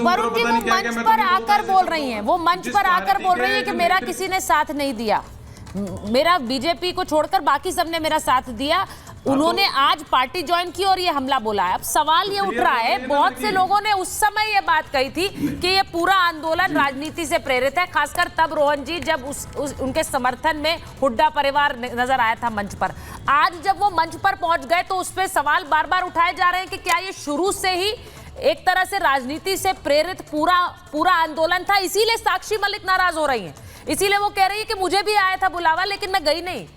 वरुण जी, वो मंच पर आकर बोल रही हैं, वो मंच पर आकर बोल रही है कि मेरा किसी ने साथ नहीं दिया, मेरा बीजेपी को छोड़कर बाकी सबने मेरा साथ दिया, उन्होंने आज पार्टी ज्वाइन की और ये हमला बोला है। अब सवाल ये उठ रहा है, बहुत से लोगों ने उस समय ये बात कही थी कि ये पूरा आंदोलन राजनीति से प्रेरित है, खासकर तब रोहन जी जब उनके समर्थन में हुड्डा परिवार नजर आया था मंच पर। आज जब वो मंच पर पहुंच गए तो उस पर सवाल बार बार उठाए जा रहे हैं कि क्या ये शुरू से ही एक तरह से राजनीति से प्रेरित पूरा आंदोलन था, इसीलिए साक्षी मलिक नाराज हो रही हैं, इसीलिए वो कह रही है कि मुझे भी आया था बुलावा लेकिन मैं गई नहीं।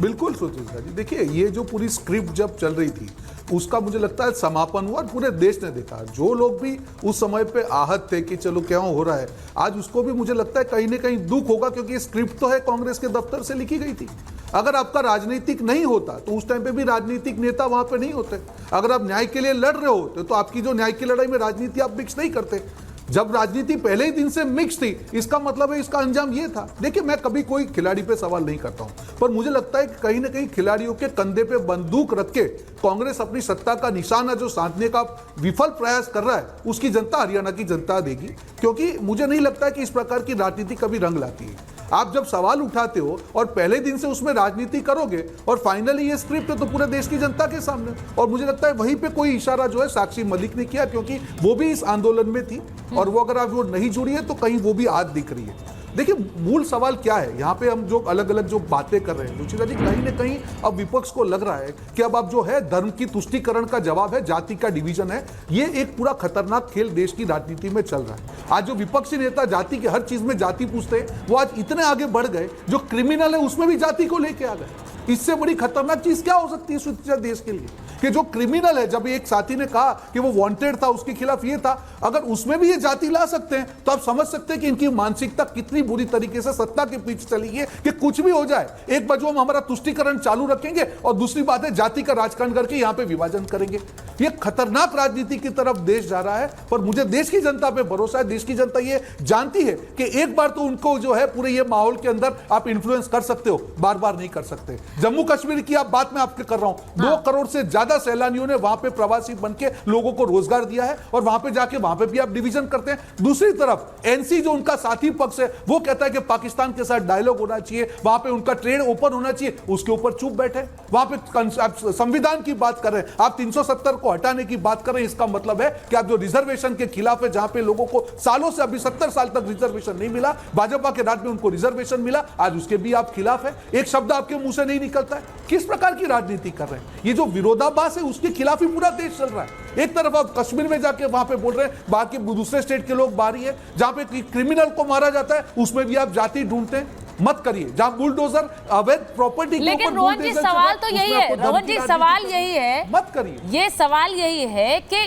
बिल्कुल सुचित्रा जी, देखिए ये जो पूरी स्क्रिप्ट जब चल रही थी उसका मुझे लगता है समापन हुआ, पूरे देश ने देखा। जो लोग भी उस समय पे आहत थे कि चलो क्या हो रहा है, आज उसको भी मुझे लगता है कहीं ना कहीं दुख होगा, क्योंकि स्क्रिप्ट तो है कांग्रेस के दफ्तर से लिखी गई थी। अगर आपका राजनीतिक नहीं होता तो उस टाइम पे भी राजनीतिक नेता वहां पे नहीं होते। अगर आप न्याय के लिए लड़ रहे होते तो आपकी जो न्याय की लड़ाई में राजनीति आप मिक्स नहीं करते। जब राजनीति पहले ही दिन से मिक्स थी, इसका मतलब है इसका अंजाम ये था। देखिए, मैं कभी कोई खिलाड़ी पे सवाल नहीं करता हूं, पर मुझे लगता है कि कहीं ना कहीं खिलाड़ियों के कंधे पे बंदूक रख के कांग्रेस अपनी सत्ता का निशाना जो साधने का विफल प्रयास कर रहा है, उसकी जनता, हरियाणा की जनता देगी। क्योंकि मुझे नहीं लगता है कि इस प्रकार की राजनीति कभी रंग लाती है। आप जब सवाल उठाते हो और पहले दिन से उसमें राजनीति करोगे और फाइनली ये स्क्रिप्ट है तो पूरे देश की जनता के सामने, और मुझे लगता है वहीं पे कोई इशारा जो है साक्षी मलिक ने किया, क्योंकि वो भी इस आंदोलन में थी और वो अगर आप वो नहीं जुड़ी है तो कहीं वो भी आज दिख रही है। देखिए, मूल सवाल क्या है यहाँ पे, हम जो अलग अलग जो बातें कर रहे हैं रुचिरा जी, कहीं ना कहीं अब विपक्ष को लग रहा है कि अब जो है धर्म की तुष्टीकरण का जवाब है, जाति का डिवीजन है। ये एक पूरा खतरनाक खेल देश की राजनीति में चल रहा है। आज जो विपक्षी नेता जाति के हर चीज में जाति पूछते हैं, वो आज इतने आगे बढ़ गए, जो क्रिमिनल है उसमें भी जाति को लेके आ गए। इससे बड़ी खतरनाक चीज क्या हो सकती है सुचित्रा देश के लिए, कि जो क्रिमिनल है, जब एक साथी ने कहा कि वो वांटेड था, उसके खिलाफ ये था, अगर उसमें भी ये जाति ला सकते हैं तो आप समझ सकते हैं कि इनकी मानसिकता कितनी बुरी तरीके से सत्ता के पीछे चली गई है कि कुछ भी हो जाए, एक बाजू हम हमारा तुष्टीकरण चालू रखेंगे और दूसरी बात है जाति का राजकारण करके यहां पे विभाजन करेंगे। ये खतरनाक राजनीति की तरफ देश जा रहा है। पर मुझे देश की जनता पे भरोसा है, देश की जनता ये जानती है कि एक बार तो उनको जो है पूरे ये माहौल के अंदर आप इन्फ्लुएंस कर सकते हो, बार बार नहीं कर सकते। जम्मू कश्मीर की आप बात मैं आपके कर रहा हूं, 2 करोड़ से ज्यादा सैलानियों ने वहां पे प्रवासी बनके लोगों को रोजगार दिया है और वहां पे जाके वहां पे भी आप डिवीजन करते हैं। दूसरी तरफ एनसी जो उनका साथी पक्ष है, वो कहता है कि पाकिस्तान के साथ डायलॉग होना चाहिए, वहां पे उनका ट्रेड ओपन होना चाहिए, उसके ऊपर चुप बैठे। वहां पे संविधान की बात कर रहे हैं, आप 370 को हटाने की बात कर रहे हैं। इसका मतलब है कि आप जो रिजर्वेशन के खिलाफ है, जहां पे लोगों को सालों से, अभी 70 साल तक रिजर्वेशन नहीं मिला, भाजपा के राज में उनको रिजर्वेशन मिला, आज उसके भी आप खिलाफ है। एक शब्द आपके मुंह से नहीं निकलता है। किस प्रकार की राजनीति कर रहे हैं? ये जो विरोधाभास है उसके खिलाफ ही पूरा देश चल रहा है। एक तरफ आप कश्मीर में जाके वहां पे बोल रहे हैं बाकी दूसरे स्टेट के लोग बाहरी है, जहां पे क्रिमिनल को मारा जाता है उसमें भी आप जाति ढूंढते हैं। मत करिए, जहां बुलडोजर अवैध प्रॉपर्टी के ऊपर, लेकिन रोहन जी सवाल तो यही है, रोहन जी सवाल यही है, मत करिए। ये सवाल यही है कि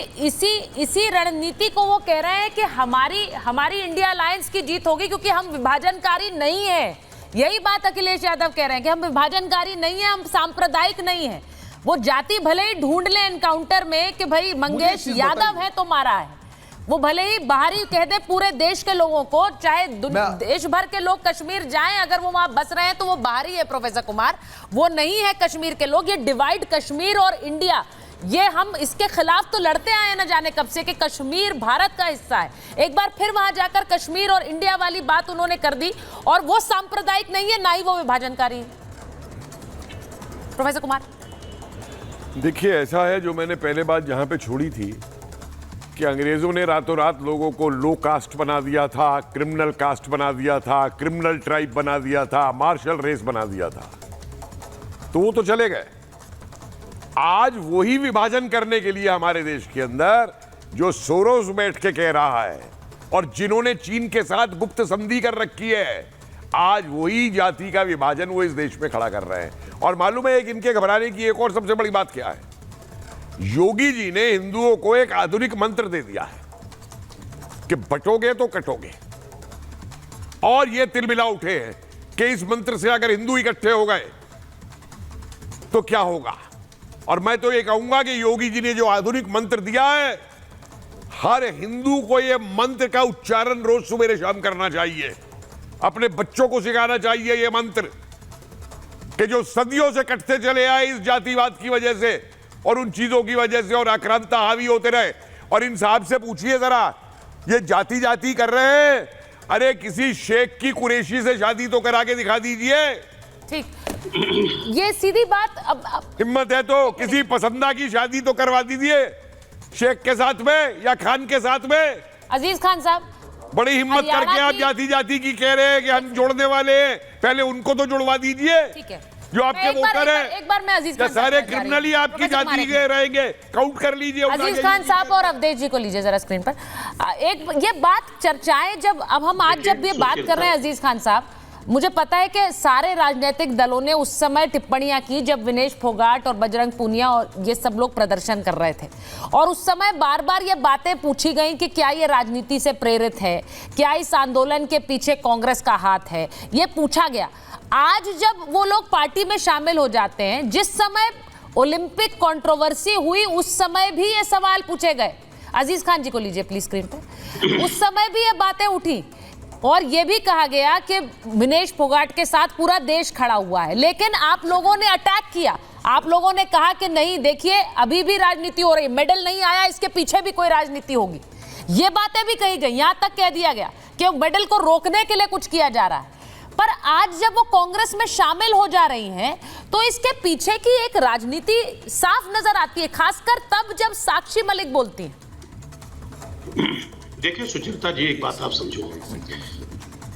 इसी रणनीति को वो कह रहे हैं कि हमारी इंडिया अलायंस की जीत होगी क्योंकि हम विभाजनकारी नहीं है। यही बात अखिलेश यादव कह रहे हैं कि हम विभाजनकारी नहीं है, हम सांप्रदायिक नहीं है। वो जाति भले ही ढूंढ ले एनकाउंटर में कि भाई मंगेश यादव है तो मारा है, वो भले ही बाहरी कह दे पूरे देश के लोगों को, चाहे देश भर के लोग कश्मीर जाएं, अगर वो वहां बस रहे हैं तो वो बाहरी है प्रोफेसर कुमार, वो नहीं है कश्मीर के लोग। ये डिवाइड कश्मीर और इंडिया, ये हम इसके खिलाफ तो लड़ते आए ना जाने कब से कि कश्मीर भारत का हिस्सा है। एक बार फिर वहां जाकर कश्मीर और इंडिया वाली बात उन्होंने कर दी, और वो सांप्रदायिक नहीं है, ना ही वो विभाजनकारी है। प्रोफेसर कुमार, देखिए, ऐसा है, जो मैंने पहले बात जहां पे छोड़ी थी कि अंग्रेजों ने रातों रात लोगों को लो कास्ट बना दिया था, क्रिमिनल कास्ट बना दिया था, क्रिमिनल ट्राइब बना दिया था, मार्शल रेस बना दिया था, तो वो तो चले गए। आज वही विभाजन करने के लिए हमारे देश के अंदर जो सोरोस बैठ के कह रहा है और जिन्होंने चीन के साथ गुप्त संधि कर रखी है, आज वही जाति का विभाजन वो इस देश में खड़ा कर रहे हैं। और मालूम है एक इनके घबराने की एक और सबसे बड़ी बात क्या है? योगी जी ने हिंदुओं को एक आधुनिक मंत्र दे दिया है कि बटोगे तो कटोगे, और ये तिलमिला उठे हैं कि इस मंत्र से अगर हिंदू इकट्ठे हो गए तो क्या होगा। और मैं तो ये कहूंगा कि योगी जी ने जो आधुनिक मंत्र दिया है, हर हिंदू को ये मंत्र का उच्चारण रोज सुबह शाम करना चाहिए, अपने बच्चों को सिखाना चाहिए ये मंत्र, कि जो सदियों से कटते चले आए इस जातिवाद की वजह से, और उन चीजों की वजह से और आक्रांता हावी होते रहे। और इन साहब से पूछिए जरा, ये जाति जाति कर रहे हैं, अरे किसी शेख की कुरैशी से शादी तो करा के दिखा दीजिए। ठीक, ये सीधी बात। अब हिम्मत है तो किसी पसंदा की शादी तो करवा दीजिए, शेख के साथ में या खान के साथ में। अजीज खान साहब, बड़ी हिम्मत करके आप जाति जाति की कह रहे हैं कि हम जोड़ने वाले हैं, पहले उनको तो जुड़वा दीजिए। ठीक है, जो आपके वोटर है। एक बार मैं अजीज खान सारे क्रिमिनल ही आपकी जाति के रहेंगे, काउंट कर लीजिए। अजीज खान साहब और अवधेश जी को लीजिए जरा स्क्रीन पर। एक ये बात चर्चाएं जब अब हम आज जब ये बात कर रहे हैं अजीज खान साहब, मुझे पता है कि सारे राजनीतिक दलों ने उस समय टिप्पणियां की जब विनेश फोगाट और बजरंग पूनिया और ये सब लोग प्रदर्शन कर रहे थे, और उस समय बार बार ये बातें पूछी गई कि क्या ये राजनीति से प्रेरित है, क्या इस आंदोलन के पीछे कांग्रेस का हाथ है, ये पूछा गया। आज जब वो लोग पार्टी में शामिल हो जाते हैं, जिस समय ओलंपिक कंट्रोवर्सी हुई उस समय भी ये सवाल पूछे गए। अजीज खान जी को लीजिए प्लीज स्क्रीन पर। उस समय भी ये बातें उठी और ये भी कहा गया कि विनेश फोगाट के साथ पूरा देश खड़ा हुआ है, लेकिन आप लोगों ने अटैक किया। आप लोगों ने कहा कि नहीं, देखिए अभी भी राजनीति हो रही, मेडल नहीं आया, इसके पीछे भी कोई राजनीति होगी। ये बातें भी कही गई, यहां तक कह दिया गया कि मेडल को रोकने के लिए कुछ किया जा रहा है। पर आज जब वो कांग्रेस में शामिल हो जा रही हैं, तो इसके पीछे की एक राजनीति साफ नजर आती है, खासकर तब जब साक्षी मलिक बोलती हैं। देखिए सुचरिता जी, एक बात आप समझो,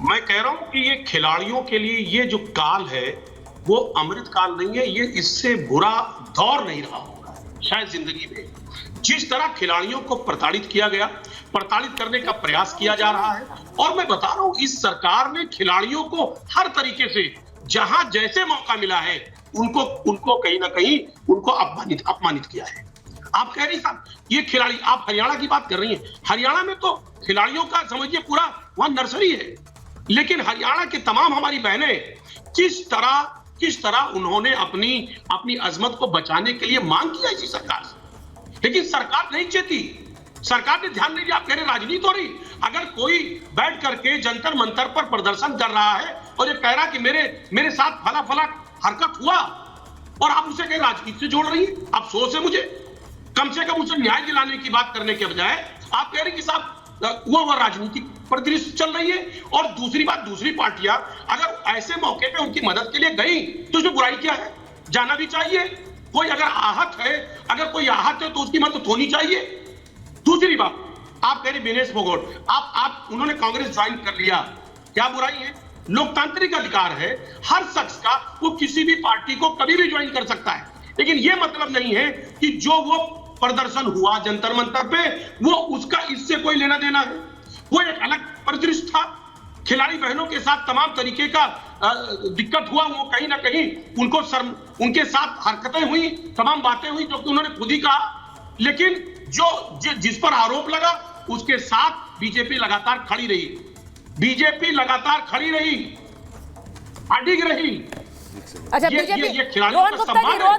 मैं कह रहा हूं कि ये खिलाड़ियों के लिए ये जो काल है वो अमृत काल नहीं है, ये इससे बुरा दौर नहीं रहा होगा शायद जिंदगी में। जिस तरह खिलाड़ियों को प्रताड़ित किया गया, प्रताड़ित करने का प्रयास किया जा रहा है, और मैं बता रहा हूं इस सरकार ने खिलाड़ियों को हर तरीके से जहां जैसे मौका मिला है उनको कहीं ना कहीं उनको अपमानित किया है। आप कह रही साहब ये खिलाड़ी, आप हरियाणा की बात कर रही हैं, हरियाणा में तो खिलाड़ियों का समझिए पूरा वहां नर्सरी है, लेकिन हरियाणा के तमाम हमारी बहनें किस तरह उन्होंने अपनी अजमत को बचाने के लिए मांग किया इसी सरकार से, लेकिन सरकार नहीं चाहती, सरकार ने ध्यान नहीं दिया। आप कह रहे राजनीति हो रही, अगर कोई बैठ करके जंतर मंतर पर प्रदर्शन कर रहा है और ये कह रहा कि मेरे साथ फला फला हरकत हुआ, और आप उसे कहीं राजनीति से जोड़ रही है, अफसोस है मुझे। कम से कम उसे न्याय दिलाने की बात करने के बजाय आप कह रहे कि साहब वो राजनीतिक परिदृश्य चल रही है। और दूसरी बात, दूसरी पार्टियां अगर ऐसे मौके पे उनकी मदद के लिए गई तो उसमें बुराई क्या है, जाना भी चाहिए। कोई अगर आहत है तो उसकी मदद होनी चाहिए। दूसरी बात, आप कह रहे विनेश फोगाट, आप उन्होंने कांग्रेस ज्वाइन कर लिया, क्या बुराई है? लोकतांत्रिक अधिकार है हर शख्स का, वो किसी भी पार्टी को कभी भी ज्वाइन कर सकता है, लेकिन यह मतलब नहीं है कि जो वो प्रदर्शन हुआ जंतर मंतर पे वो उसका इससे कोई लेना देना है। वो एक अलग परिदृश्य था, खिलाड़ी बहनों के साथ तमाम तरीके का दिक्कत हुआ, वो कहीं ना कहीं उनके साथ हरकतें हुई, तमाम बातें हुई जो कि उन्होंने खुद ही कहा, लेकिन जिस पर आरोप लगा उसके साथ बीजेपी लगातार खड़ी रही, अडिग रही। अच्छा, ये खिलाड़ियों का सम्मान है।